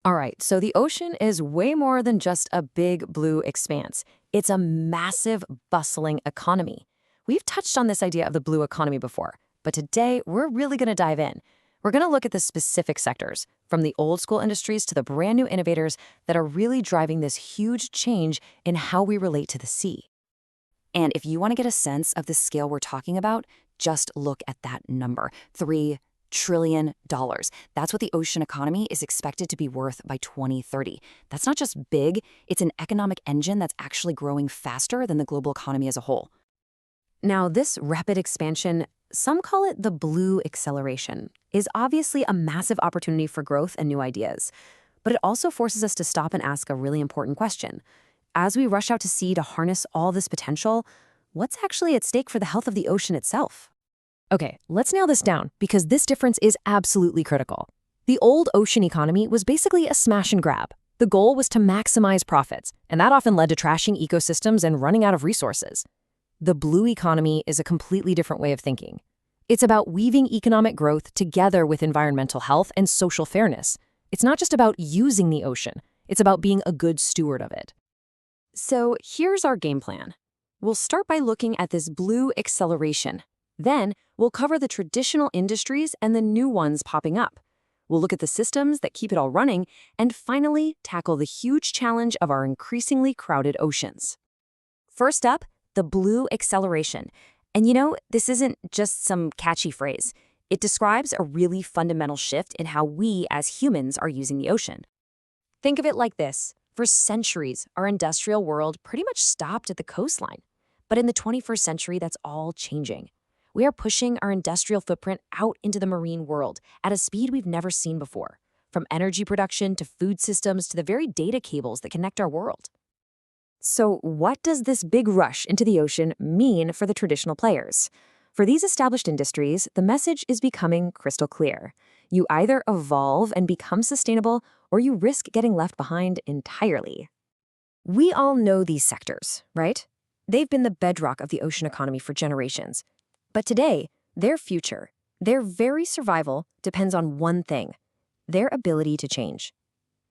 All right, so the ocean is way more than just a big blue expanse. It's a massive, bustling economy. We've touched on this idea of the blue economy before, but today we're really going to dive in. We're going to look at the specific sectors, from the old school industries to the brand new innovators that are really driving this huge change in how we relate to the sea. And if you want to get a sense of the scale we're talking about, just look at that number, $3 trillion. That's what the ocean economy is expected to be worth by 2030. That's not just big, it's an economic engine that's actually growing faster than the global economy as a whole. Now, this rapid expansion, some call it the blue acceleration, is obviously a massive opportunity for growth and new ideas. But it also forces us to stop and ask a really important question. As we rush out to sea to harness all this potential, what's actually at stake for the health of the ocean itself? Okay, let's nail this down, because this difference is absolutely critical. The old ocean economy was basically a smash and grab. The goal was to maximize profits, and that often led to trashing ecosystems and running out of resources. The blue economy is a completely different way of thinking. It's about weaving economic growth together with environmental health and social fairness. It's not just about using the ocean, it's about being a good steward of it. So here's our game plan. We'll start by looking at this blue acceleration. Then, we'll cover the traditional industries and the new ones popping up. We'll look at the systems that keep it all running, and finally, tackle the huge challenge of our increasingly crowded oceans. First up, the blue acceleration. And this isn't just some catchy phrase. It describes a really fundamental shift in how we as humans are using the ocean. Think of it like this. For centuries, our industrial world pretty much stopped at the coastline. But in the 21st century, that's all changing. We are pushing our industrial footprint out into the marine world at a speed we've never seen before, from energy production to food systems to the very data cables that connect our world. So what does this big rush into the ocean mean for the traditional players? For these established industries, the message is becoming crystal clear. You either evolve and become sustainable, or you risk getting left behind entirely. We all know these sectors, right? They've been the bedrock of the ocean economy for generations. But today, their future, their very survival, depends on one thing: their ability to change.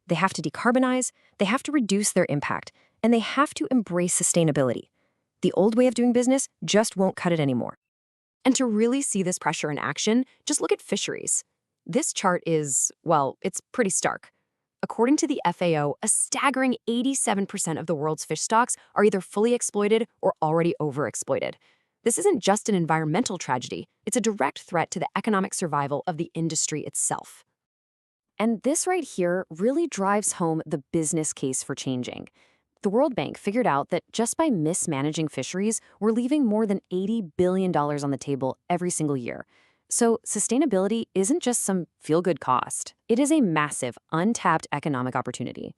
They have to decarbonize, they have to reduce their impact, and they have to embrace sustainability. The old way of doing business just won't cut it anymore. And to really see this pressure in action, just look at fisheries. This chart is, well, it's pretty stark. According to the FAO, a staggering 87% of the world's fish stocks are either fully exploited or already overexploited. This isn't just an environmental tragedy, it's a direct threat to the economic survival of the industry itself. And this right here really drives home the business case for changing. The World Bank figured out that just by mismanaging fisheries, we're leaving more than $80 billion on the table every single year. So sustainability isn't just some feel-good cost. It is a massive, untapped economic opportunity.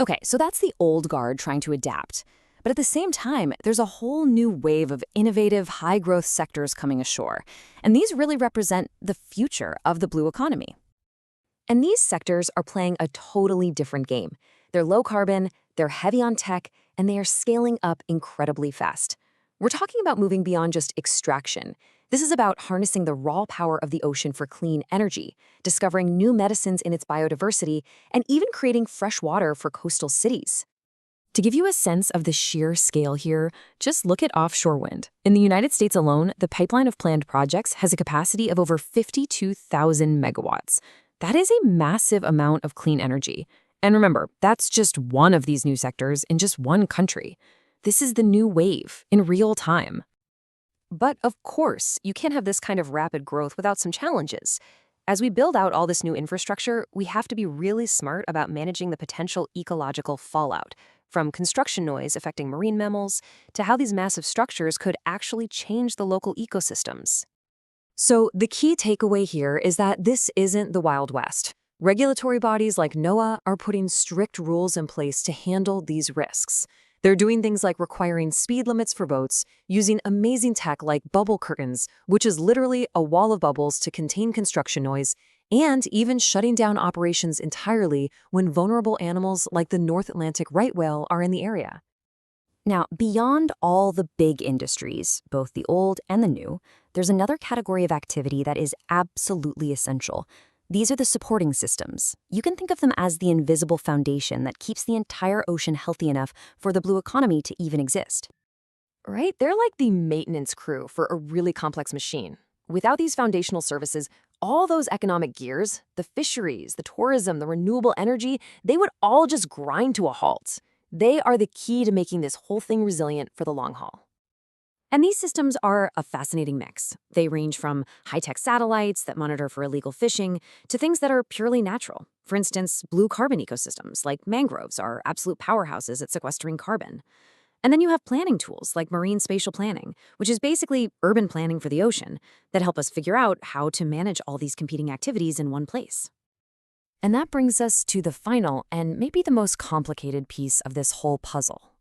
Okay, so that's the old guard trying to adapt. But at the same time, there's a whole new wave of innovative, high-growth sectors coming ashore. And these really represent the future of the blue economy. And these sectors are playing a totally different game. They're low carbon, they're heavy on tech, and they are scaling up incredibly fast. We're talking about moving beyond just extraction. This is about harnessing the raw power of the ocean for clean energy, discovering new medicines in its biodiversity, and even creating fresh water for coastal cities. To give you a sense of the sheer scale here, just look at offshore wind. In the United States alone, the pipeline of planned projects has a capacity of over 52,000 megawatts. That is a massive amount of clean energy. And remember, that's just one of these new sectors in just one country. This is the new wave in real time. But of course, you can't have this kind of rapid growth without some challenges. As we build out all this new infrastructure, we have to be really smart about managing the potential ecological fallout, from construction noise affecting marine mammals to how these massive structures could actually change the local ecosystems. So the key takeaway here is that this isn't the Wild West. Regulatory bodies like NOAA are putting strict rules in place to handle these risks. They're doing things like requiring speed limits for boats, using amazing tech like bubble curtains, which is literally a wall of bubbles to contain construction noise, and even shutting down operations entirely when vulnerable animals like the North Atlantic right whale are in the area. Now, beyond all the big industries, both the old and the new, there's another category of activity that is absolutely essential: These are the supporting systems. You can think of them as the invisible foundation that keeps the entire ocean healthy enough for the blue economy to even exist. Right? They're like the maintenance crew for a really complex machine. Without these foundational services, all those economic gears, the fisheries, the tourism, the renewable energy, they would all just grind to a halt. They are the key to making this whole thing resilient for the long haul. And these systems are a fascinating mix. They range from high-tech satellites that monitor for illegal fishing to things that are purely natural. For instance, blue carbon ecosystems like mangroves are absolute powerhouses at sequestering carbon. And then you have planning tools like marine spatial planning, which is basically urban planning for the ocean, that help us figure out how to manage all these competing activities in one place. And that brings us to the final and maybe the most complicated piece of this whole puzzle.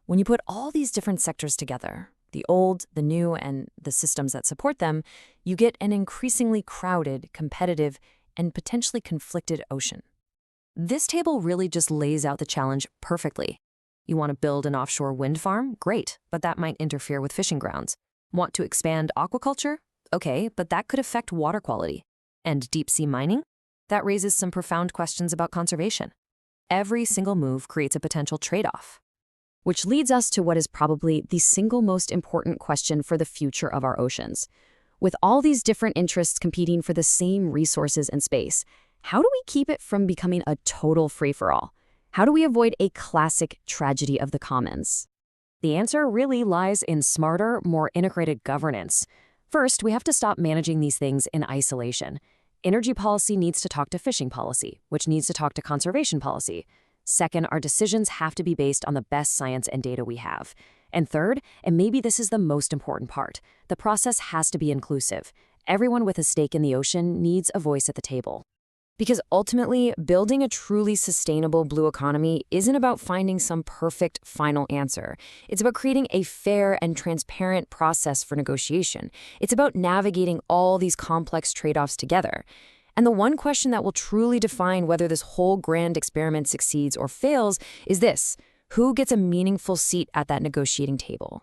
When you put all these different sectors together, the old, the new, and the systems that support them, you get an increasingly crowded, competitive, and potentially conflicted ocean. This table really just lays out the challenge perfectly. You want to build an offshore wind farm? Great, but that might interfere with fishing grounds. Want to expand aquaculture? Okay, but that could affect water quality. And deep-sea mining? That raises some profound questions about conservation. Every single move creates a potential trade-off. Which leads us to what is probably the single most important question for the future of our oceans. With all these different interests competing for the same resources and space, how do we keep it from becoming a total free-for-all? How do we avoid a classic tragedy of the commons? The answer really lies in smarter, more integrated governance. First, we have to stop managing these things in isolation. Energy policy needs to talk to fishing policy, which needs to talk to conservation policy. Second, our decisions have to be based on the best science and data we have. And third, and maybe this is the most important part, the process has to be inclusive. Everyone with a stake in the ocean needs a voice at the table. Because ultimately, building a truly sustainable blue economy isn't about finding some perfect final answer. It's about creating a fair and transparent process for negotiation. It's about navigating all these complex trade-offs together. And the one question that will truly define whether this whole grand experiment succeeds or fails is this: who gets a meaningful seat at that negotiating table?